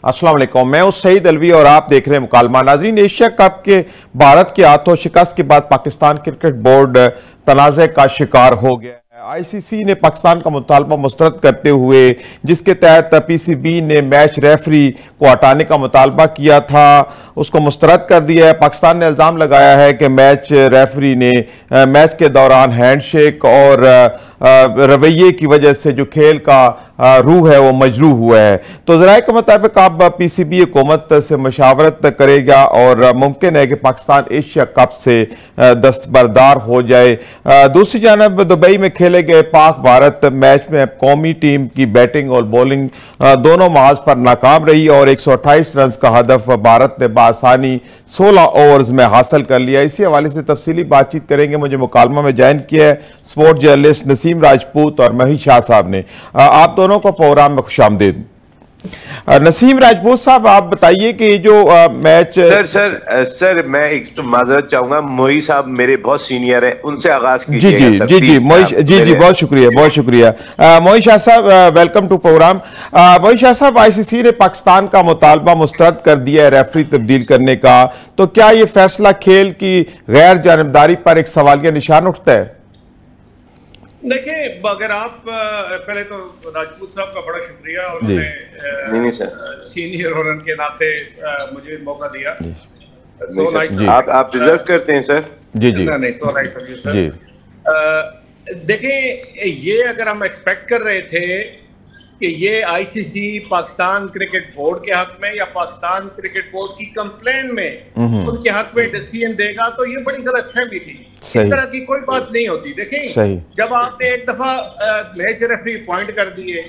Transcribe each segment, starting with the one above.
अस्सलाम वालेकुम, मैं हूं सईद अलवी और आप देख रहे हैं मुकालमा। नाज़रीन, एशिया कप के भारत के हाथों शिकस्त के बाद पाकिस्तान क्रिकेट बोर्ड तनाज़े का शिकार हो गया है। आईसीसी ने पाकिस्तान का मुतालबा मुस्तरद करते हुए, जिसके तहत पीसीबी ने मैच रेफरी को हटाने का मुतालबा किया था, उसको मुस्तरद कर दिया है। पाकिस्तान ने इल्ज़ाम लगाया है कि मैच रेफरी ने मैच के दौरान हैंडशेक और रवैये की वजह से जो खेल का रूह है वो मजरूह हुआ है। तो ज़राए के मुताबिक अब पीसीबी हुकूमत से मशावरत करेगा और मुमकिन है कि पाकिस्तान एशिया कप से दस्तबरदार हो जाए। दूसरी जानब दुबई में खेले गए पाक भारत मैच में कौमी टीम की बैटिंग और बॉलिंग दोनों महाज पर नाकाम रही और 128 रन का हदफ भारत ने बासानी 16 ओवर्स में हासिल कर लिया। इसी हवाले से तफसीली बातचीत करेंगे। मुझे मुकालमा में ज्वाइन किया है स्पोर्ट जर्नलिस्ट नसीम राजपूत और मही शाह साहब ने। आप दोनों को प्रोग्राम में खुशामदीद। नसीम राजपूत साहब, आप बताइए कि जो मैच सर मैं एक तो माजरत चाहूंगा, मोई साहब मेरे बहुत सीनियर हैं, उनसे आगाज कीजिए। जी, बहुत शुक्रिया मोई शाह साहब, वेलकम टू प्रोग्राम। मोई शाह साहब, आईसीसी ने पाकिस्तान का मुतालबा मुस्तरद कर दिया है रेफरी तब्दील करने का, तो क्या ये फैसला खेल की गैर जानिबदारी पर एक सवालिया निशान उठता है? देखिए, अगर आप पहले तो राजपूत साहब का बड़ा शुक्रिया, उन्होंने सीनियर होने के नाते मुझे मौका दिया। आप डिजर्व करते हैं सर। जी नहीं, सो नाइस सर। देखिए, ये अगर हम एक्सपेक्ट कर रहे थे कि ये आईसीसी पाकिस्तान क्रिकेट बोर्ड के हक में या पाकिस्तान क्रिकेट बोर्ड की कंप्लेन में उनके हक में डिसीजन देगा, तो ये बड़ी गलतफहमी थी। इस तरह की कोई बात नहीं होती। देखिए, जब आपने एक दफा मैच रेफरी अपॉइंट कर दिए,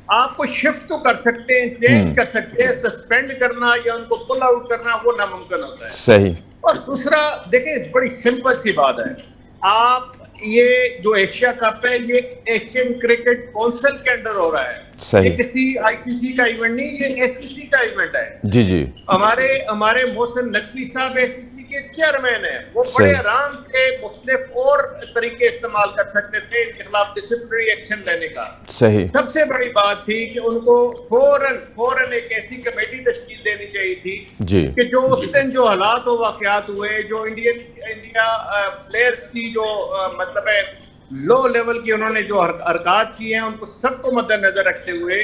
आपको शिफ्ट तो कर सकते हैं, चेंज कर सकते हैं, सस्पेंड करना या उनको पुल आउट करना वो नामुमकिन होता है। सही। और दूसरा, देखिए, बड़ी सिंपल सी बात है, आप ये जो एशिया कप है ये एशियन क्रिकेट काउंसिल के अंडर हो रहा है। ये किसी आईसीसी का इवेंट नहीं, ये एससीसी का इवेंट है। जी। हमारे मोहसिन नकवी साहब एससीसी के चेयरमैन है, वो बड़े आराम से मुख्तलिफ और तरीके इस्तेमाल कर सकते थे इनके खिलाफ डिसिप्लिनरी एक्शन लेने का। सही। सबसे बड़ी बात थी कि उनको फौरन एक ऐसी कमेटी तश्कील देनी चाहिए थी कि जो उस दिन जो हालात और वाकयात हुए, जो इंडिया प्लेयर्स की जो मतलब है लो लेवल की उन्होंने जो हरकत की हैं, उनको सबको मद्देनजर रखते हुए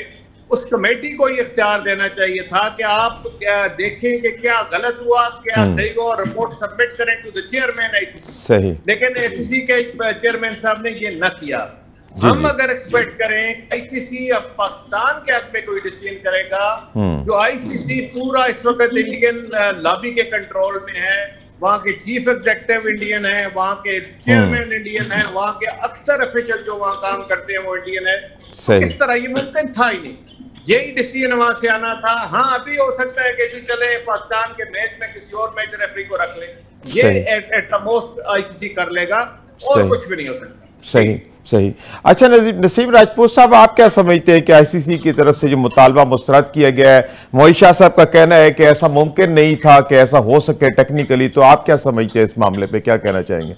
उस कमेटी को ये इख्तियार देना चाहिए था कि आप क्या देखें कि क्या गलत हुआ, क्या सही हुआ, रिपोर्ट सबमिट करें टू द चेयरमैन आईसीसी। सही। लेकिन एससीसी के चेयरमैन साहब ने ये न किया। हम अगर एक्सपेक्ट करें आईसीसी अब पाकिस्तान के हक में कोई डिसीजन करेगा, जो आईसीसी पूरा इस वक्त इंडियन लॉबी के कंट्रोल में है, वहाँ के चीफ एग्जेक्टिव इंडियन है, वहाँ के चेयरमैन इंडियन है, वहाँ के अक्सर ऑफिशियल जो वहाँ काम करते हैं वो इंडियन है, तो इस तरह ये मुमकिन था ही नहीं। यही डिसीजन वहाँ से आना था। हाँ, अभी हो सकता है कि जो चले पाकिस्तान के मैच में किसी और मैच रेफरी को रख ले, ये एट द मोस्ट आईसीसी कर लेगा और कुछ भी नहीं हो सकता। सही। अच्छा नसीम राजपूत साहब, आप क्या समझते हैं कि आईसीसी की तरफ से जो मुतालबा मुस्तरद किया गया है, मोई शाह साहब का कहना है कि ऐसा मुमकिन नहीं था कि ऐसा हो सके टेक्निकली, तो आप क्या समझते हैं इस मामले पे, क्या कहना चाहेंगे?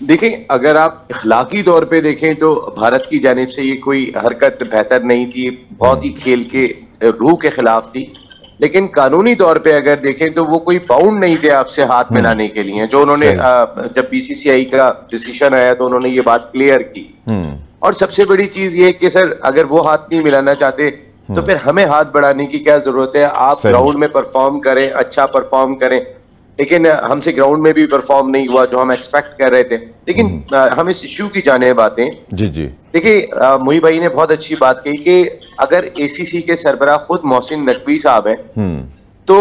देखिए, अगर आप इखलाकी तौर पे देखें तो भारत की जानिब से ये कोई हरकत बेहतर नहीं थी, बहुत ही खेल के रूह के खिलाफ थी। लेकिन कानूनी तौर पे अगर देखें तो वो कोई बाउंड नहीं थे आपसे हाथ मिलाने के लिए। जो उन्होंने जब बीसीसीआई का डिसीजन आया तो उन्होंने ये बात क्लियर की। और सबसे बड़ी चीज ये कि सर, अगर वो हाथ नहीं मिलाना चाहते तो फिर हमें हाथ बढ़ाने की क्या जरूरत है? आप ग्राउंड में परफॉर्म करें, अच्छा परफॉर्म करें। लेकिन हमसे ग्राउंड में भी परफॉर्म नहीं हुआ जो हम एक्सपेक्ट कर रहे थे। लेकिन हम इस इश्यू की जाने बातें। जी। देखिए, मुई भाई ने बहुत अच्छी बात कही कि अगर एसीसी के सरबराह खुद मोहसिन नकवी साहब हैं तो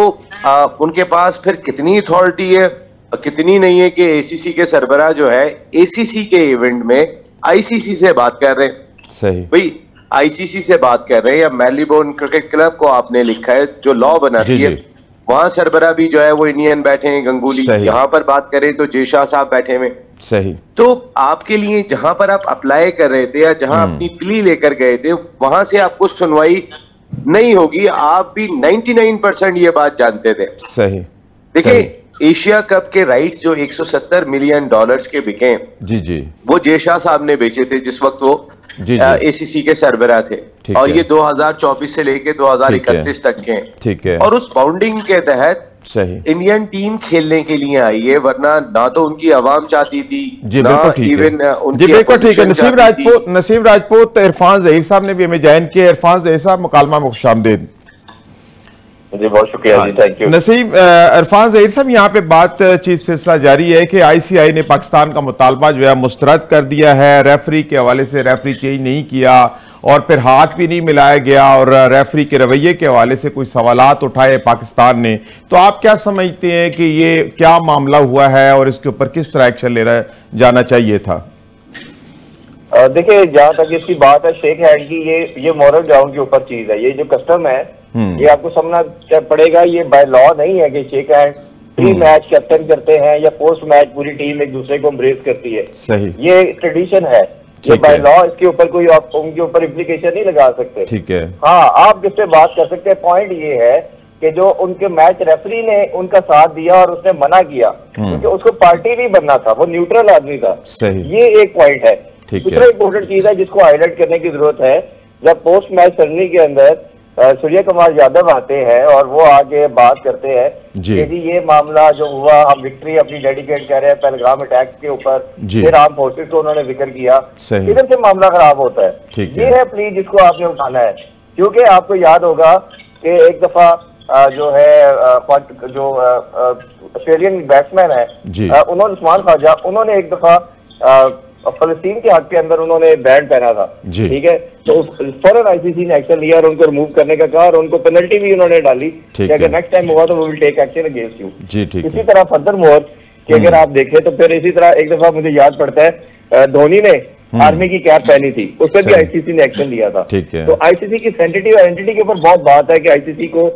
उनके पास फिर कितनी अथॉरिटी है, कितनी नहीं है कि एसीसी के सरबराह जो है एसीसी के इवेंट में आईसीसी से बात कर रहे हैं। सही भाई, आईसीसी से बात कर रहे हैं, या मेलबोर्न क्रिकेट क्लब को आपने लिखा है जो लॉ बनाती है, वहां सरबराह भी जो है वो इंडियन बैठे हैं, गंगुली। यहाँ पर बात करें तो जय शाह साहब बैठे हुए। सही। तो आपके लिए जहां पर आप अप्लाई कर रहे थे या जहां अपनी प्ली लेकर गए थे, वहां से आपको सुनवाई नहीं होगी। आप भी 99% ये बात जानते थे। सही। देखिए, एशिया कप के राइट्स जो $170 मिलियन के बिके, जी, वो जय शाह साहब ने बेचे थे जिस वक्त वो ACC के सरबराह थे, और ये 2024 से लेके 2031 तक के। ठीक है। और उस बाउंडिंग के तहत सही इंडियन टीम खेलने के लिए आई है, वरना ना तो उनकी आवाम चाहती थी, जी बिल्कुल ठीक है, जी बिल्कुल ठीक है। नसीब राजपूत, इरफान ज़हीर साहब ने भी हमें ज्वाइन किया। इरफान ज़हीर साहब, मुकालमा में खुशामदीद। जी बहुत शुक्रिया जी, थैंक यू। नसीब, इरफान ज़हीर साहब, यहाँ पे बातचीत सिलसिला जारी है कि ICI ने पाकिस्तान का मुतालबा जो है मुस्तरद कर दिया है। रेफरी के हवाले से रेफरी चेंज नहीं किया और फिर हाथ भी नहीं मिलाया गया, और रेफरी के रवैये के हवाले से कोई सवालात उठाए पाकिस्तान ने। तो आप क्या समझते हैं कि ये क्या मामला हुआ है और इसके ऊपर किस तरह एक्शन ले जाना चाहिए था? देखिए, जहाँ तक इसकी बात है शेक हैंड की, ये मॉरल ग्राउंड के ऊपर चीज है। ये जो कस्टम है ये आपको समझना पड़ेगा, ये बाय लॉ नहीं है कि shake hand pre match captain करते हैं या पोस्ट मैच पूरी टीम एक दूसरे को एम्ब्रेस करती है। सही, ये ट्रेडिशन है, ये बाय लॉ इसके ऊपर कोई आप उनके ऊपर इम्प्लीकेशन नहीं लगा सकते। ठीक है। हाँ, आप जिससे बात कर सकते हैं, पॉइंट ये है कि जो उनके मैच रेफरी ने उनका साथ दिया और उसने मना किया क्योंकि उसको पार्टी नहीं बनना था, वो न्यूट्रल आदमी था। सही, ये एक पॉइंट है। दूसरा इंपोर्टेंट चीज है जिसको हाईलाइट करने की जरूरत है, जब पोस्ट मैच सरनी के अंदर सूर्य कुमार यादव आते हैं और वो आगे बात करते हैं कि जी ये मामला जो हुआ, हम विक्ट्री अपनी डेडिकेट कर रहे हैं पहलगाम अटैक के ऊपर, फिर आर्म फोर्सेस को उन्होंने जिक्र किया, इधर से मामला खराब होता है। ये है प्लीज जिसको आपने उठाना है, क्योंकि आपको याद होगा कि एक दफा जो है जो ऑस्ट्रेलियन बैट्समैन है उन्होंने उस्मान ख्वाजा, उन्होंने एक दफा फलस्तीन के हक के अंदर उन्होंने बैंड पहना था, ठीक है, तो फौरन ICC ने एक्शन लिया और उनको रिमूव करने का कहा और उनको पेनल्टी भी उन्होंने डाली कि अगर नेक्स्ट टाइम हुआ तो we will take action against you. इसी तरह फर्दर मोर कि अगर आप देखें तो फिर इसी तरह एक दफा मुझे याद पड़ता है धोनी ने आर्मी की कैप पहनी थी, उस पर भी ICC ने एक्शन लिया था। तो ICC की सेंसिटिव आइडेंटिटी के ऊपर बहुत बात है कि ICC को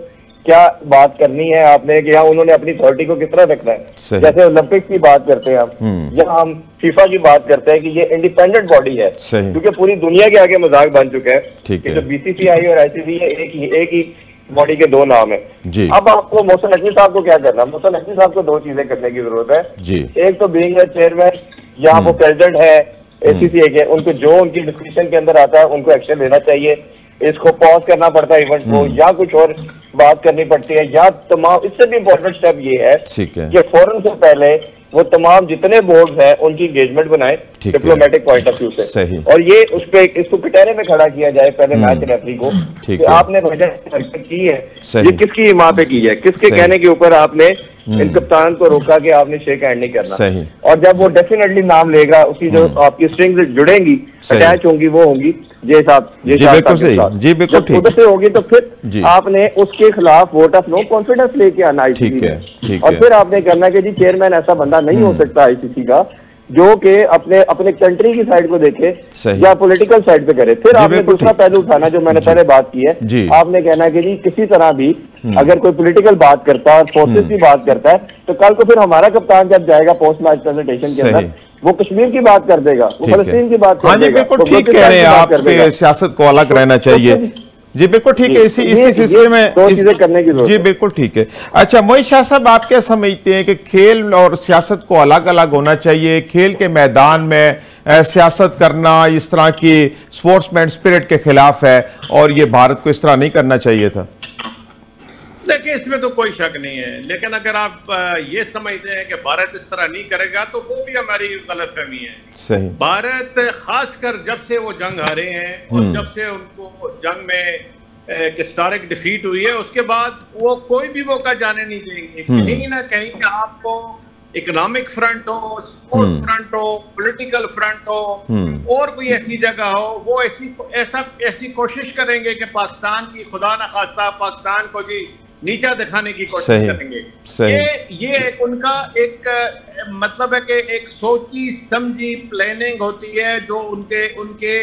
क्या बात करनी है आपने, कि यहाँ उन्होंने अपनी अथॉरिटी को किस तरह रखना है। जैसे ओलंपिक्स की बात करते हैं हम, यहाँ हम फीफा की बात करते हैं कि ये इंडिपेंडेंट बॉडी है, क्योंकि पूरी दुनिया के आगे मजाक बन चुका है कि जो BCCI और ICC है एक ही बॉडी के दो नाम है। अब आपको मोहसिन नकवी साहब को क्या करना, मोहसिन नकवी साहब को दो चीजें करने की जरूरत है। एक तो बीइंग चेयरमैन या वो प्रेसिडेंट है ACCI के, उनको जो उनकी डिस्कशन के अंदर आता है उनको एक्शन लेना चाहिए, इसको पॉज करना पड़ता है इवेंट को, या कुछ और बात करनी पड़ती है, या तमाम, इससे भी इम्पोर्टेंट स्टेप ये है कि फौरन से पहले वो तमाम जितने बोर्ड हैं उनकी एंगेजमेंट बनाए डिप्लोमेटिक पॉइंट ऑफ व्यू से, और ये उस पे इसको पिटारे में खड़ा किया जाए पहले मैच रेफरी को कि आपने हरकत की है, ये किसकी वहां पे की है, किसके कहने के ऊपर आपने इन कप्तान को रोका कि आपने शेक हैंड नहीं करना। और जब वो डेफिनेटली नाम लेगा, उसकी जो आपकी स्ट्रिंग जुड़ेंगी, अटैच होंगी, वो होंगी जे साहब उधर से होगी, तो फिर आपने उसके खिलाफ वोट ऑफ नो कॉन्फिडेंस लेके आना ICC में, और फिर आपने करना कि जी चेयरमैन ऐसा बंदा नहीं हो सकता ICC का जो कि अपने कंट्री की साइड को देखे या पॉलिटिकल साइड पे करे। फिर आपने दूसरा पहलू उठाना जो मैंने पहले बात की है, आपने कहना कि जी किसी तरह भी अगर कोई पॉलिटिकल बात करता है और फोर्सेस की बात करता है, तो कल को फिर हमारा कप्तान जब जाएगा पोस्ट मैच प्रेजेंटेशन के अंदर वो कश्मीर की बात कर देगा, वो फलस्तीन की बात कर देगा। बिल्कुल ठीक कह रहे हैं आप, सियासत को अलग रहना चाहिए। जी बिल्कुल ठीक है, इसी सिलसिले में करने की जरूरत जी बिल्कुल ठीक है। अच्छा मोहित शाह साहब, आप क्या समझते हैं कि खेल और सियासत को अलग अलग होना चाहिए? खेल के मैदान में सियासत करना इस तरह की स्पोर्ट्समैन स्पिरिट के खिलाफ है, और ये भारत को इस तरह नहीं करना चाहिए था। देखिए, इसमें तो कोई शक नहीं है, लेकिन अगर आप ये समझते हैं कि भारत इस तरह नहीं करेगा तो वो भी हमारी गलतफहमी है। सही, भारत खासकर जब से वो जंग हारे हैं और जब से उनको जंग में हिस्टोरिक डिफीट हुई है, उसके बाद वो कोई भी मौका जाने नहीं देंगे। कहीं ना कहीं आपको इकोनॉमिक फ्रंट हो, स्पोर्ट्स फ्रंट हो, पॉलिटिकल फ्रंट हो, और कोई ऐसी जगह हो, वो ऐसी कोशिश करेंगे कि पाकिस्तान की, खुदा न खास्ता, पाकिस्तान को जी नीचा दिखाने की कोशिश करेंगे। ये एक उनका एक मतलब है कि एक सोची समझी प्लानिंग होती है जो उनके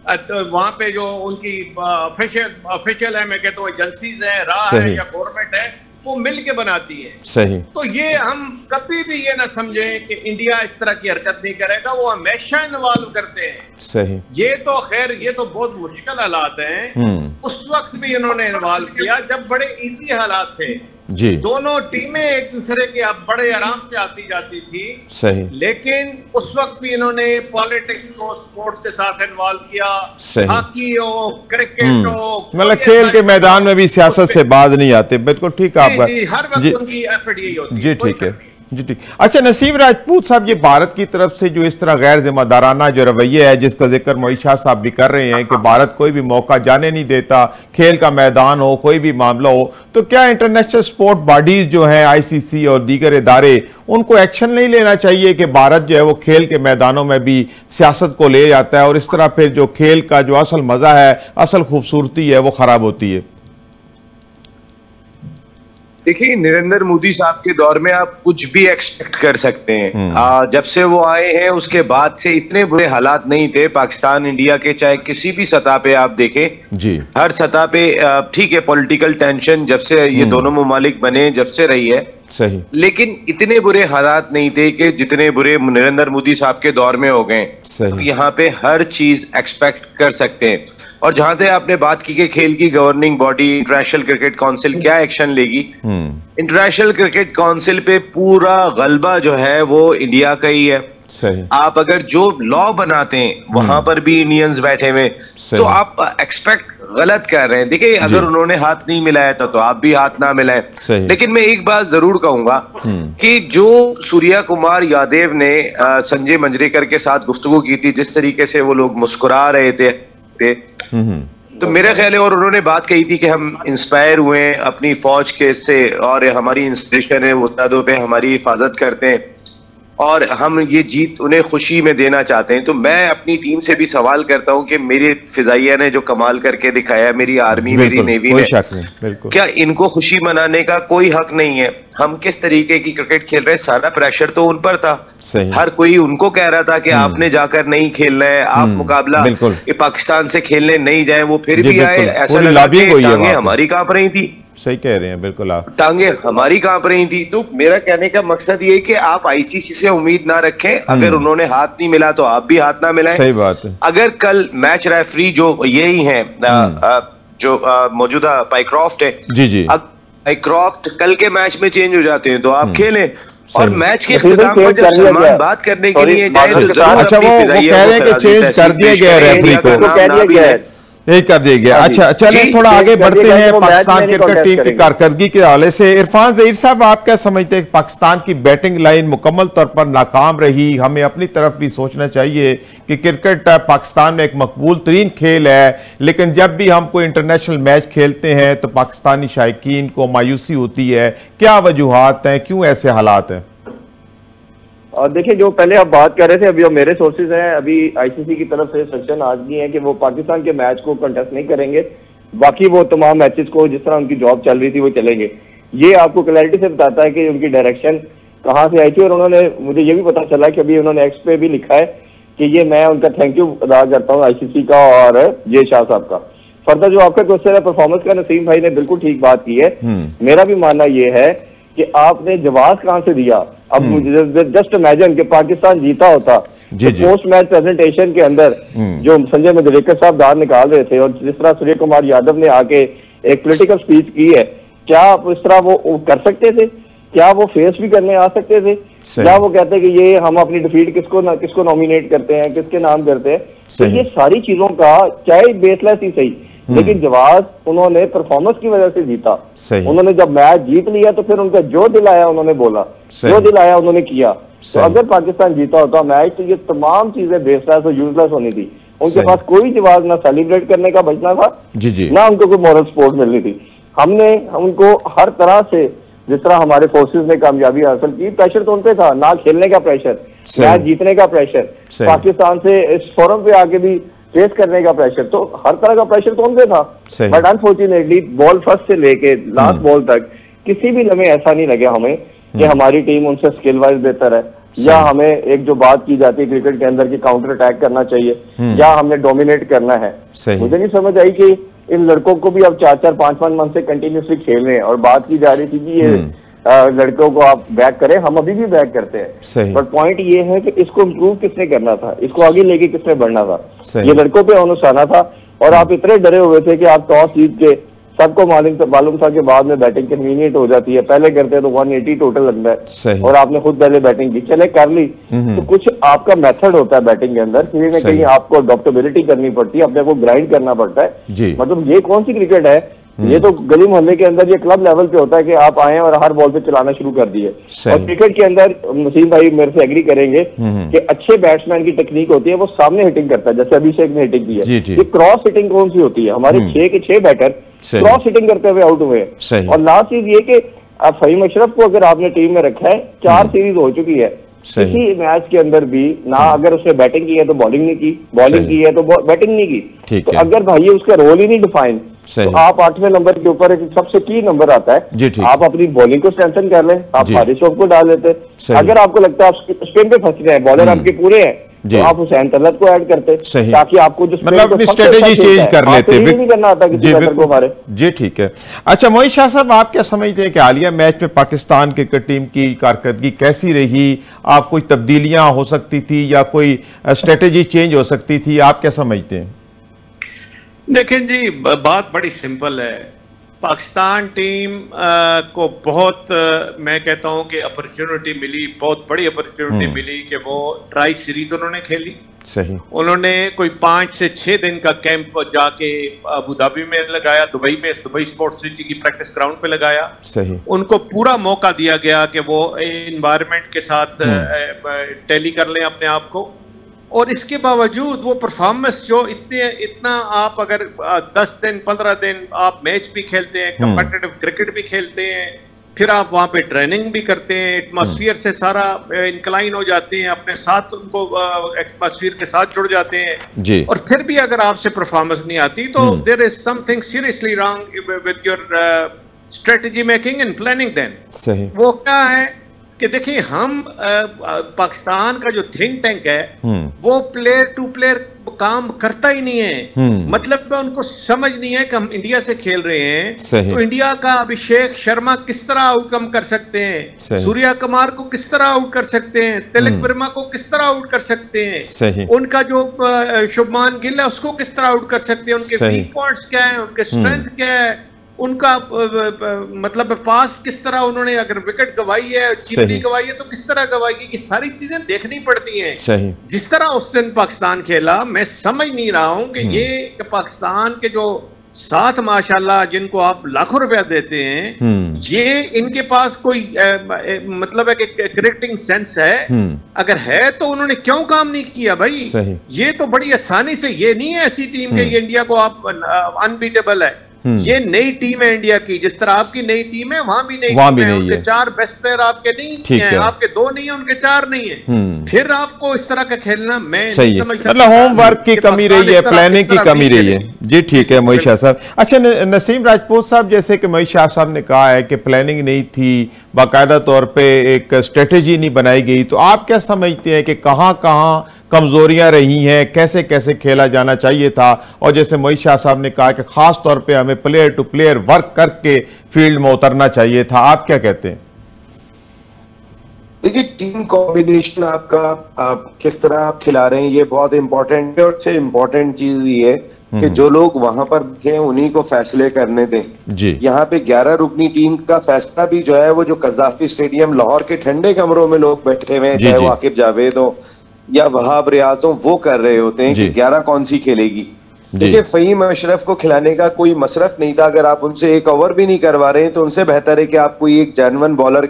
वहां पे जो उनकी ऑफिशियल है, मैं कहता हूँ एजेंसीज है, राह है या गवर्नमेंट है, वो मिल के बनाती है। सही, तो ये हम कभी भी ये ना समझें कि इंडिया इस तरह की हरकत नहीं करेगा, वो हमेशा इन्वॉल्व करते हैं। सही, ये तो खैर ये तो बहुत मुश्किल हालात हैं, उस वक्त भी इन्होंने इन्वॉल्व किया जब बड़े इजी हालात थे। जी, दोनों टीमें एक दूसरे के अब बड़े आराम से आती जाती थी। सही। लेकिन उस वक्त भी इन्होंने पॉलिटिक्स को स्पोर्ट्स के साथ इन्वॉल्व किया। सही। हॉकी हो, क्रिकेट हो, मतलब खेल के मैदान में भी सियासत से बाज नहीं आते। बिल्कुल ठीक है आपका। हर वक्त उनकी एफर्ट यही होती है। जी ठीक है जी ठीक। अच्छा नसीम राजपूत साहब, ये भारत की तरफ से जो इस तरह गैर जिम्मेदाराना जो रवैया है जिसका जिक्र मोई शाह साहब भी कर रहे हैं कि भारत कोई भी मौका जाने नहीं देता, खेल का मैदान हो, कोई भी मामला हो, तो क्या इंटरनेशनल स्पोर्ट बॉडीज जो हैं ICC और दीगर इदारे, उनको एक्शन नहीं लेना चाहिए कि भारत जो है वो खेल के मैदानों में भी सियासत को ले जाता है और इस तरह फिर जो खेल का जो असल मजा है, असल खूबसूरती है, वो खराब होती है? देखिए, नरेंद्र मोदी साहब के दौर में आप कुछ भी एक्सपेक्ट कर सकते हैं। जब से वो आए हैं उसके बाद से इतने बुरे हालात नहीं थे पाकिस्तान इंडिया के, चाहे किसी भी सतह पे आप देखें जी, हर सतह पे ठीक है पॉलिटिकल टेंशन जब से ये दोनों ममालिक बने जब से रही है, सही, लेकिन इतने बुरे हालात नहीं थे कि जितने बुरे नरेंद्र मोदी साहब के दौर में हो गए। तो यहाँ पे हर चीज एक्सपेक्ट कर सकते हैं। और जहां से आपने बात की कि खेल की governing body international cricket council क्या एक्शन लेगी, इंटरनेशनल क्रिकेट काउंसिल पे पूरा गलबा जो है वो इंडिया का ही है। सही। आप अगर जो लॉ बनाते हैं वहां पर भी इंडियंस बैठे हुए, तो आप एक्सपेक्ट गलत कर रहे हैं। देखिए, अगर उन्होंने हाथ नहीं मिलाया था तो आप भी हाथ ना मिलाएं। लेकिन मैं एक बात जरूर कहूंगा कि जो सूर्या कुमार यादव ने संजय मंजरेकर के साथ गुफ्तगू की थी, जिस तरीके से वो लोग मुस्कुरा रहे थे, तो मेरा ख्याल है, और उन्होंने बात कही थी कि हम इंस्पायर हुए हैं अपनी फौज के से, और हमारी इंस्पिरेशन है, उस्तादों पे हमारी हिफाजत करते हैं और हम ये जीत उन्हें खुशी में देना चाहते हैं। तो मैं अपनी टीम से भी सवाल करता हूं कि मेरी फिजाइया ने जो कमाल करके दिखाया, मेरी आर्मी, मेरी नेवी ने, क्या इनको खुशी मनाने का कोई हक नहीं है? हम किस तरीके की क्रिकेट खेल रहे हैं, सारा प्रेशर तो उन पर था। हर कोई उनको कह रहा था कि आपने जाकर नहीं खेलना है, आप मुकाबला पाकिस्तान से खेलने नहीं जाए, वो फिर भी आए। ऐसा लगा कि टांगे हमारी कांप रही थी। सही कह रहे हैं, बिल्कुल आप, टांगे हमारी कांप रही थी। तो मेरा कहने का मकसद ये कि आप ICC से उम्मीद ना रखें। अगर उन्होंने हाथ नहीं मिला तो आप भी हाथ ना मिलाएं। सही बात है। अगर कल मैच रेफरी जो यही है जो मौजूदा पाइक्रॉफ्ट है, जी जी, पाइक्रॉफ्ट कल के मैच में चेंज हो जाते हैं तो आप खेलें। और मैच के इख्तिताम पर जब सलमान बात करने के लिए जाए तो अच्छा, वो कह रहे हैं कि चेंज कर दिया गया रेफरी को, यही कर दिया गया। अच्छा चले थोड़ा आगे बढ़ते हैं पाकिस्तान क्रिकेट टीम की कारकर्दगी के हवाले से। इरफान ज़हीर साहब, आप क्या समझते हैं पाकिस्तान की बैटिंग लाइन मुकम्मल तौर पर नाकाम रही? हमें अपनी तरफ भी सोचना चाहिए कि क्रिकेट पाकिस्तान में एक मकबूल तरीन खेल है, लेकिन जब भी हम कोई इंटरनेशनल मैच खेलते हैं तो पाकिस्तानी शायकीन को मायूसी होती है। क्या वजूहात हैं, क्यों ऐसे हालात हैं? और देखिए, जो पहले आप बात कर रहे थे, अभी जो मेरे सोर्सेज हैं, अभी ICC की तरफ से सजेशन आज की है कि वो पाकिस्तान के मैच को कंटेस्ट नहीं करेंगे, बाकी वो तमाम मैचेस को जिस तरह उनकी जॉब चल रही थी वो चलेंगे। ये आपको क्लैरिटी से बताता है कि उनकी डायरेक्शन कहाँ से आई थी। और उन्होंने, मुझे ये भी पता चला कि अभी उन्होंने एक्स पे भी लिखा है कि ये मैं उनका थैंक यू अदा करता हूँ ICC का और जे शाह साहब का। फर्दर जो आपका क्वेश्चन है परफॉर्मेंस का, नसीम भाई ने बिल्कुल ठीक बात की है। मेरा भी मानना ये है कि आपने जवाब कहां से दिया। अब जस्ट इमेजिन कि पाकिस्तान जीता होता तो पोस्ट मैच प्रेजेंटेशन के अंदर जो संजय मंजरेकर साहब दार निकाल रहे थे और जिस तरह सूर्य कुमार यादव ने आके एक पॉलिटिकल स्पीच की है, क्या आप इस तरह वो कर सकते थे? क्या वो फेस भी करने आ सकते थे? क्या वो कहते कि ये हम अपनी डिफीट किसको नॉमिनेट करते हैं, किसके नाम करते हैं? तो ये सारी चीजों का चाहे बेसलेस ही सही, लेकिन जवाब उन्होंने परफॉर्मेंस की वजह से जीता। उन्होंने जब मैच जीत लिया तो फिर उनका जो दिल आया उन्होंने बोला, जो दिल आया उन्होंने किया। तो अगर पाकिस्तान जीता होता मैच तो ये तमाम चीजें बेसलेस और यूजलेस होनी थी। उनके पास कोई जवाब ना सेलिब्रेट करने का बचना था, ना उनको कोई मॉरल सपोर्ट मिलनी थी। हमने उनको हर तरह से, जिस तरह हमारे फोर्सेस ने कामयाबी हासिल की, प्रेशर तो उनपे था, ना खेलने का प्रेशर, मैच जीतने का प्रेशर, पाकिस्तान से इस फोरम पे आके भी फेस करने का प्रेशर, तो हर तरह का प्रेशर तो उनपे था। बट अनफॉर्चुनेटली बॉल फर्स्ट से लेके लास्ट बॉल तक किसी भी लम्हे ऐसा नहीं लगे हमें कि हमारी टीम उनसे स्किल वाइज बेहतर है, या हमें एक जो बात की जाती है क्रिकेट के अंदर की काउंटर अटैक करना चाहिए, या हमने डोमिनेट करना है। मुझे नहीं समझ आई कि इन लड़कों को भी अब 4-4, 5-5 मंथ से कंटिन्यूसली खेल रहे हैं और बात की जा रही थी कि ये लड़कों को आप बैक करें, हम अभी भी बैक करते हैं। बट पॉइंट ये है कि इसको इम्प्रूव किसने करना था, इसको आगे लेके किसने बढ़ना था, ये लड़कों पे अनुसाना था। और आप इतने डरे हुए थे कि आप टॉस जीत के सबको मालूम था कि बाद में बैटिंग कन्वीनियंट हो जाती है, पहले करते हैं तो 180 टोटल लगता है और आपने खुद पहले बैटिंग की, चले कर ली, तो कुछ आपका मेथड होता है बैटिंग के अंदर, कहीं ना कहीं आपको अडॉप्टेबिलिटी करनी पड़ती है, अपने को ग्राइंड करना पड़ता है। मतलब ये कौन सी क्रिकेट है, ये तो गली मोहल्ले के अंदर, ये क्लब लेवल पे होता है कि आप आए और हर बॉल पे चलाना शुरू कर दिए। और क्रिकेट के अंदर नसीम भाई मेरे से एग्री करेंगे कि अच्छे बैट्समैन की टेक्निक होती है, वो सामने हिटिंग करता है, जैसे अभिषेक ने हिटिंग की है। ये क्रॉस हिटिंग कौन सी होती है, हमारे 6 के 6 बैटर क्रॉस हिटिंग करते हुए आउट हुए हैं। और लास्ट चीज ये कि फहीम अशरफ को अगर आपने टीम में रखा है, 4 सीरीज हो चुकी है, किसी मैच के अंदर भी ना अगर उसने बैटिंग की है तो बॉलिंग नहीं की, बॉलिंग की है तो बैटिंग नहीं की, तो अगर भाई उसका रोल ही नहीं डिफाइन, तो आप 8वें नंबर के ऊपर एक सबसे की नंबर आता है, आप अपनी बॉलिंग को स्ट्रेंथन कर लें, आप हारिस रऊफ को डाल लेते। अगर आपको लगता है आप स्पिन पे फंस रहे हैं, बॉलर आपके पूरे हैं, तो आप हुसैन तलत को ऐड करते, ताकि आपको जो मतलब अपनी स्ट्रेटेजी चेंज कर लेते, नहीं करना आता किसी बैटर को मारे। जी ठीक है। अच्छा मोहित शाह साहब, आप क्या समझते हैं कि हालिया मैच में पाकिस्तान क्रिकेट टीम की कारकर्दगी कैसी रही? आप कोई तब्दीलियां हो सकती थी या कोई स्ट्रेटेजी चेंज हो सकती थी, आप क्या समझते हैं? देखें जी, बात बड़ी सिंपल है। पाकिस्तान टीम को बहुत मैं कहता हूं कि अपॉर्चुनिटी मिली, बहुत बड़ी अपॉर्चुनिटी मिली कि वो ट्राई सीरीज उन्होंने खेली। सही। उन्होंने कोई 5 से 6 दिन का कैंप जाके अबू धाबी में लगाया, दुबई में, दुबई स्पोर्ट्स सिटी की प्रैक्टिस ग्राउंड पे लगाया। सही। उनको पूरा मौका दिया गया कि वो एनवायरनमेंट के साथ टैली कर लें अपने आप को, और इसके बावजूद वो परफॉर्मेंस जो इतना आप अगर 10 दिन 15 दिन आप मैच भी खेलते हैं, कॉम्पिटिटिव क्रिकेट भी खेलते हैं, फिर आप वहां पे ट्रेनिंग भी करते हैं, एटमॉस्फेयर से सारा इंक्लाइन हो जाते हैं, अपने साथ उनको एटमॉस्फेयर के साथ जुड़ जाते हैं जी। और फिर भी अगर आपसे परफॉर्मेंस नहीं आती तो there is something seriously wrong with your strategy making and planning. Then सही वो क्या है कि देखिए, हम पाकिस्तान का जो थिंक टैंक है वो प्लेयर टू प्लेयर काम करता ही नहीं है। मतलब उनको समझ नहीं है कि हम इंडिया से खेल रहे हैं, तो इंडिया का अभिषेक शर्मा किस तरह आउटकम कर सकते हैं, सूर्या कुमार को किस तरह आउट कर सकते हैं, तिलक वर्मा को किस तरह आउट कर सकते हैं, उनका जो शुभमान गिल है उसको किस तरह आउट कर सकते हैं, उनके वीक पॉइंट्स क्या है, उनके स्ट्रेंथ क्या है, उनका मतलब पास किस तरह, उन्होंने अगर विकेट गवाई है, चिप्पी गवाई है तो किस तरह गवाई, ये सारी चीजें देखनी पड़ती हैं। सही। जिस तरह उस दिन पाकिस्तान खेला, मैं समझ नहीं रहा हूं कि ये कि पाकिस्तान के जो साथ माशाल्लाह जिनको आप लाखों रुपया देते हैं, ये इनके पास कोई मतलब है कि क्रिकेटिंग सेंस है, अगर है तो उन्होंने क्यों काम नहीं किया भाई? सही। ये तो बड़ी आसानी से, ये नहीं है ऐसी टीम के ये इंडिया को आप अनबीटेबल है, ये नई टीम है इंडिया की, जिस तरह आपकी नई टीम है वहां भी नई टीम है, उनके 4 बेस्ट प्लेयर आपके नहीं है, आपके 2 नहीं है, उनके 4 नहीं है, फिर आपको इस तरह का खेलना मैं नहीं समझ सकता। मतलब होमवर्क की कमी रही है, प्लानिंग की कमी रही है। जी ठीक है मोहित शाह साहब। अच्छा नसीम राजपूत साहब, जैसे कि मोहित शाह साहब ने कहा है कि प्लानिंग नहीं थी, बाकायदा तौर पे एक स्ट्रेटेजी नहीं बनाई गई, तो आप क्या समझते हैं कि कहाँ कहाँ कमजोरियां रही हैं, कैसे कैसे खेला जाना चाहिए था? और जैसे मोहित शाह साहब ने कहा कि खास तौर पे हमें प्लेयर टू प्लेयर वर्क करके फील्ड में उतरना चाहिए था, आप क्या कहते हैं? देखिए, टीम कॉम्बिनेशन आपका आप किस तरह आप खिला रहे हैं ये बहुत इंपॉर्टेंट है, और सबसे इंपॉर्टेंट चीज ये है कि जो लोग वहां पर बैठे हैं उन्हीं को फैसले करने दें जी। यहाँ पे 11 रुकनी टीम का फैसला भी जो है वो जो कज़ाफी स्टेडियम लाहौर के ठंडे कमरों में लोग बैठे हुए हैं, चाहे वाकिफ जावेद हो या वहाब रियाज हो, वो कर रहे होते हैं कि 11 कौन सी खेलेगी। देखिए, फहीम अशरफ को खिलाने का कोई मसरफ नहीं था, अगर आप उनसे एक ओवर भी नहीं करवा रहे हैं तो उनसे बेहतर है कि आप कोई एक जेन्युइन बॉलर।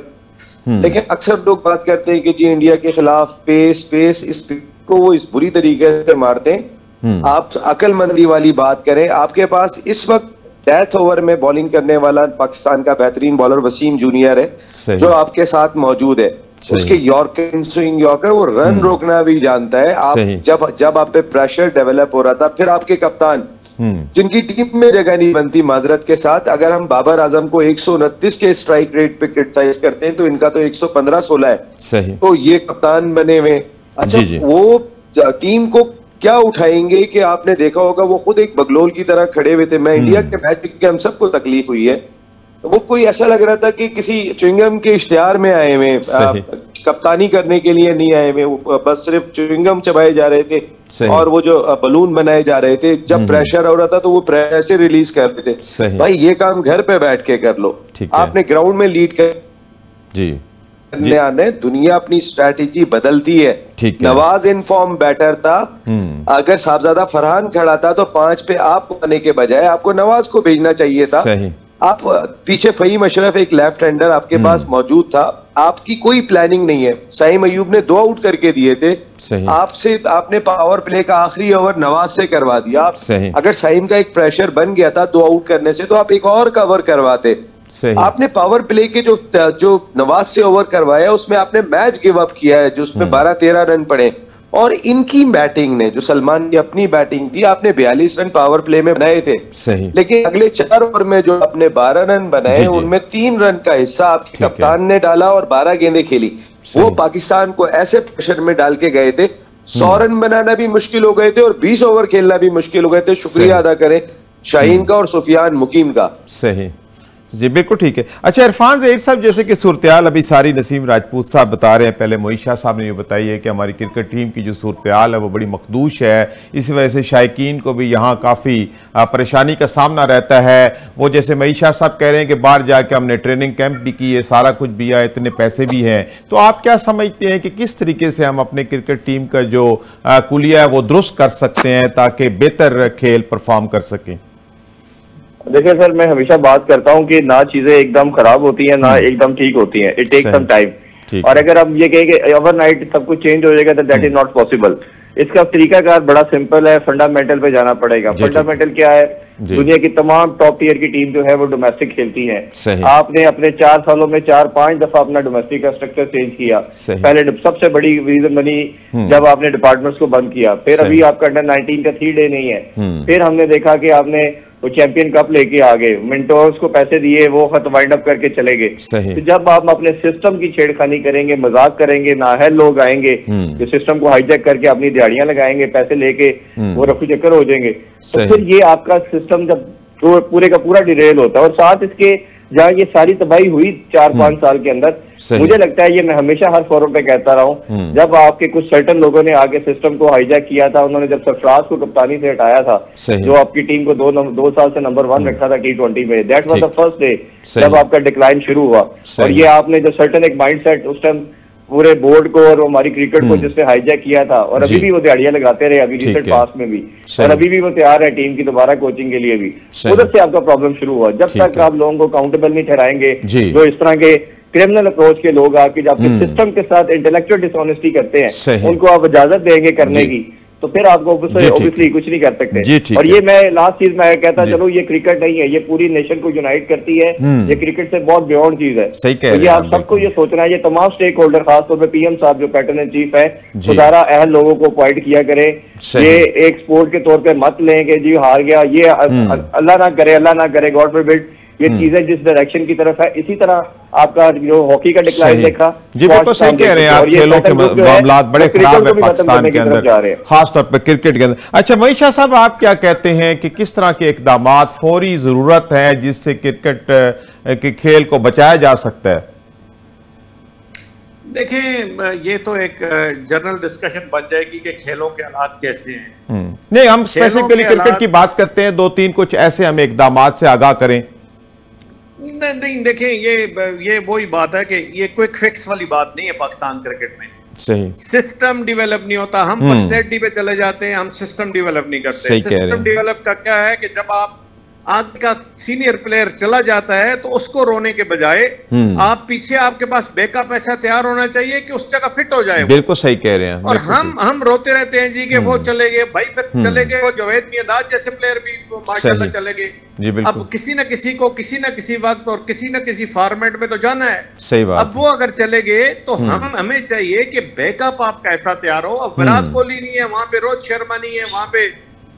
लेकिन अक्सर लोग बात करते हैं कि जी इंडिया के खिलाफ पेस इसको वो इस बुरी तरीके से मारते हैं। आप अक्लमंदी वाली बात करें, आपके पास इस वक्त डेथ ओवर में बॉलिंग करने वाला पाकिस्तान का बेहतरीन बॉलर वसीम जूनियर है जो आपके साथ मौजूद है। उसके यॉर्कर, स्विंग यॉर्कर, वो रन रोकना भी जानता है। आप जब आप पे प्रेशर डेवलप हो रहा था, फिर आपके कप्तान जिनकी टीम में जगह नहीं बनती, माजरत के साथ, अगर हम बाबर आजम को 129 के स्ट्राइक रेट पे क्रिटिसाइज करते हैं तो इनका तो 115-16 है। सही। तो ये कप्तान बने हुए। अच्छा, वो टीम को क्या उठाएंगे कि आपने देखा होगा वो खुद एक बगलोल की तरह खड़े हुए थे। मैं इंडिया के मैच में हम सबको तकलीफ हुई है वो कोई ऐसा लग रहा था कि किसी च्युइंगम के इश्तिहार में आए हुए, कप्तानी करने के लिए नहीं आए हुए, बस सिर्फ च्युइंगम चबाए जा रहे थे और वो जो बलून बनाए जा रहे थे, जब प्रेशर हो रहा था तो वो प्रेशर रिलीज कर रहे थे। भाई ये काम घर पे बैठ के कर लो, आपने ग्राउंड में लीड कर करने आने, दुनिया अपनी स्ट्रैटेजी बदलती है। नवाज इन फॉर्म बैटर था, अगर साहबजादा फरहान खड़ा था तो 5 पे आपको आने के बजाय आपको नवाज को भेजना चाहिए था। आप पीछे फहीम अशरफ एक लेफ्ट हैंडर आपके पास मौजूद था, आपकी कोई प्लानिंग नहीं है। साइम अयूब ने 2 आउट करके दिए थे, आपने पावर प्ले का आखिरी ओवर नवाज से करवा दिया। अगर साइम का एक प्रेशर बन गया था 2 आउट करने से तो आप एक और कवर करवाते। आपने पावर प्ले के जो नवाज से ओवर करवाया उसमें आपने मैच गिव अप किया है, जो उसमें 12-13 रन पड़े। और इनकी बैटिंग ने, जो सलमान की अपनी बैटिंग थी, आपने 42 रन पावर प्ले में बनाए थे, लेकिन अगले 4 ओवर में जो आपने 12 रन बनाए उनमें 3 रन का हिस्सा आपके कप्तान ने डाला और 12 गेंदें खेली। वो पाकिस्तान को ऐसे प्रेशर में डाल के गए थे, 100 रन बनाना भी मुश्किल हो गए थे और 20 ओवर खेलना भी मुश्किल हो गए थे। शुक्रिया अदा करें शाहीन का और सुफियान मुकीम का। सही जी, बिल्कुल ठीक है। अच्छा इरफान ज़हीर साहब, जैसे कि सूरत-ए-हाल अभी सारी नसीम राजपूत साहब बता रहे हैं, पहले मोईन शाह साहब ने ये बताई है कि हमारी क्रिकेट टीम की जो सूरत-ए-हाल है वो बड़ी मखदूश है, इस वजह से शायकीन को भी यहाँ काफ़ी परेशानी का सामना रहता है। वो जैसे मोईन शाह साहब कह रहे हैं कि बाहर जाके हमने ट्रेनिंग कैंप भी किए, सारा कुछ भी है, इतने पैसे भी हैं, तो आप क्या समझते हैं कि किस तरीके से हम अपने क्रिकेट टीम का जो कुलिया है वो दुरुस्त कर सकते हैं ताकि बेहतर खेल परफॉर्म कर सकें? देखिए सर, मैं हमेशा बात करता हूँ कि ना चीजें एकदम खराब होती हैं ना एकदम ठीक होती हैं, इट टेक सम टाइम। और अगर हम ये कहें कि ओवरनाइट सब कुछ चेंज हो जाएगा तो दैट इज नॉट पॉसिबल। इसका तरीकाकार बड़ा सिंपल है, फंडामेंटल पे जाना पड़ेगा। फंडामेंटल क्या है? दुनिया की तमाम टॉप टीयर की टीम जो है वो डोमेस्टिक खेलती है। आपने अपने 4 सालों में 4-5 दफा अपना डोमेस्टिक का स्ट्रक्चर चेंज किया। पहले सबसे बड़ी रीजन बनी जब आपने डिपार्टमेंट्स को बंद किया, फिर अभी आपका अंडर 19 का 3 डे नहीं है, फिर हमने देखा कि आपने वो चैंपियन कप लेके आ गए, मेंटोर्स को पैसे दिए, वो खत वाइंड अप करके चले गए। तो जब आप अपने सिस्टम की छेड़खानी करेंगे, मजाक करेंगे, नाअहल लोग आएंगे जो सिस्टम को हाईजैक करके अपनी दिहाड़ियां लगाएंगे, पैसे लेके वो रफू चक्कर हो जाएंगे, तो फिर ये आपका सिस्टम जब पूरे का पूरा डिरेल होता है। और साथ इसके जहाँ ये सारी तबाही हुई 4-5 साल के अंदर, मुझे लगता है, ये मैं हमेशा हर फोरम पे कहता रहा हूँ, जब आपके कुछ सर्टन लोगों ने आगे सिस्टम को हाईजैक किया था, उन्होंने जब सरफराज को कप्तानी से हटाया था, जो आपकी टीम को 2 साल से नंबर 1 रखा था T20 में, that was the first day जब आपका डिक्लाइन शुरू हुआ। और ये आपने जो सर्टन एक माइंडसेट उस टाइम पूरे बोर्ड को और हमारी क्रिकेट को जिसने हाईजैक किया था, और अभी भी वो दिहाड़ियां लगाते रहे, अभी रिसेंट पास में भी, और अभी भी वो तैयार है टीम की दोबारा कोचिंग के लिए भी। उधर से आपका प्रॉब्लम शुरू हुआ। जब तक आप लोगों को अकाउंटेबल नहीं ठहराएंगे, जो इस तरह के क्रिमिनल अप्रोच के लोग आके आपके सिस्टम के साथ इंटेलेक्चुअल डिसऑनेस्टी करते हैं, उनको आप इजाजत देंगे करने की, तो फिर आपको ऑब्वियसली कुछ नहीं कर सकते। और ये मैं लास्ट चीज मैं कहता, चलो ये क्रिकेट नहीं है, ये पूरी नेशन को यूनाइट करती है, ये क्रिकेट से बहुत बियॉन्ड चीज है। तो ये आप सबको ये सोचना है, ये तमाम स्टेक होल्डर, खासतौर पर पीएम साहब जो पैटर्न इन चीफ है, खुदारा अहल लोगों को अपॉइंट किया करें। ये एक स्पोर्ट के तौर पर मत लें कि जी हार गया, ये अल्लाह ना करे, गॉड फॉरबिड, ये चीजें जिस डायरेक्शन की तरफ है। इसी तरह आपका जो हॉकी का डिक्लाइन देखा, जी बिल्कुल सही कह रहे हैं आप, खेलों के मामलात बड़े खराब है पाकिस्तान के अंदर, खासतौर पर क्रिकेट के अंदर। अच्छा मोईन शाह साहब, आप क्या कहते हैं कि किस तरह के इकदामात फौरी जरूरत है जिससे क्रिकेट के खेल को बचाया जा सकता है? देखें, ये तो एक जनरल डिस्कशन बन जाएगी कि खेलों के हालात कैसे हैं। नहीं, हम स्पेसिफिकली क्रिकेट की बात करते हैं, 2-3 कुछ ऐसे हमें इकदामात से आगाह करें। नहीं देखें, ये वही बात है कि ये क्विक फिक्स वाली बात नहीं है पाकिस्तान क्रिकेट में। सही, सिस्टम डेवलप नहीं होता, हम पर्सनैलिटी पे चले जाते हैं, हम सिस्टम डेवलप नहीं करते। सिस्टम डेवलप का क्या है कि जब आप आगे का सीनियर प्लेयर चला जाता है तो उसको रोने के बजाय आप पीछे, आपके पास बैकअप ऐसा तैयार होना चाहिए कि उस जगह फिट हो जाए। बिल्कुल सही कह रहे हैं। और हम रोते रहते हैं जी कि वो चले गए, भाई फिर चले गए, वो जवेद मियांदाद जैसे प्लेयर भी माशाल्लाह चले गए। अब किसी न किसी को किसी न किसी वक्त और किसी न किसी फॉर्मेट में तो जाना है। सही बात। अब वो अगर चले गए तो हमें चाहिए कि बैकअप आपका ऐसा तैयार हो। अब विराट कोहली नहीं है वहां पे, रोहित शर्मा नहीं है वहां पे,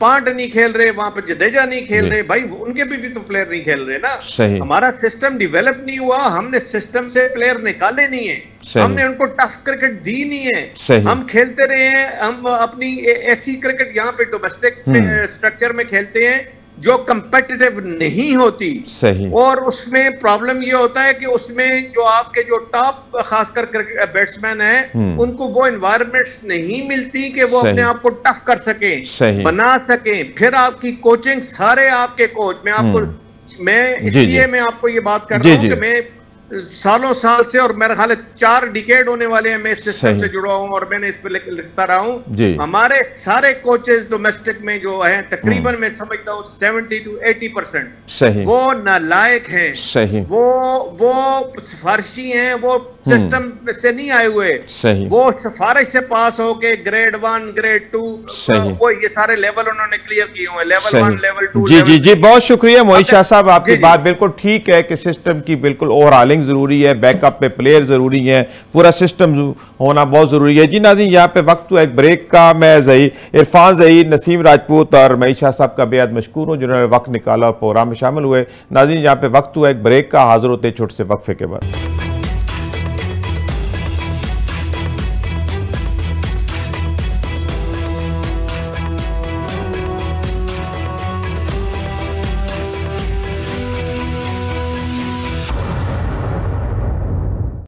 पांट नहीं खेल रहे वहां पे, जडेजा नहीं खेल रहे, भाई उनके भी तो प्लेयर नहीं खेल रहे ना। हमारा सिस्टम डेवलप नहीं हुआ, हमने सिस्टम से प्लेयर निकाले नहीं है, हमने उनको टफ क्रिकेट दी नहीं है। हम खेलते रहे हैं, हम अपनी ऐसी क्रिकेट यहाँ पे डोमेस्टिक स्ट्रक्चर में खेलते हैं जो कंपेटिटिव नहीं होती। सही। और उसमें प्रॉब्लम ये होता है कि उसमें जो आपके जो टॉप खासकर बैट्समैन हैं उनको वो एनवायरनमेंट्स नहीं मिलती कि वो अपने आप को टफ कर सकें, बना सकें। फिर आपकी कोचिंग, सारे आपके कोच, मैं इसलिए मैं आपको ये बात कर रहा हूँ कि मैं सालों साल से, और मेरे ख्याल 4 डिकेड होने वाले हैं मैं इस सिस्टम से जुड़ा हूं और मैंने इस पे लिखता रहा हूं। हमारे सारे कोचेस डोमेस्टिक में जो हैं तकरीबन मैं समझता हूं 70 to 80% वो नालायक हैं। सही। वो सिफारिशी हैं, वो सिस्टम से नहीं आए हुए। वो सिफारिश से पास होके ग्रेड 1 ग्रेड 2 वो ये सारे लेवल उन्होंने क्लियर किए हुए, लेवल 1 लेवल 2। जी बहुत शुक्रिया मोहित शाह साहब, आपकी बात बिल्कुल ठीक है कि सिस्टम की बिल्कुल ओवरऑलिंग जरूरी है, बैकअप पे प्लेयर जरूरी है, पूरा सिस्टम होना बहुत जरूरी है। जी नाज़रीन, यहाँ पे वक्त हुआ एक ब्रेक का। मैं इरफान ज़हीर, नसीम राजपूत और मोहित शाह साहब का बेहद मशकूर हूँ जिन्होंने वक्त निकाला और प्रोग्राम में शामिल हुए। नाज़रीन, यहाँ पे वक्त हुआ एक ब्रेक का, हाजिर होते छोटे से वक्फे के बाद।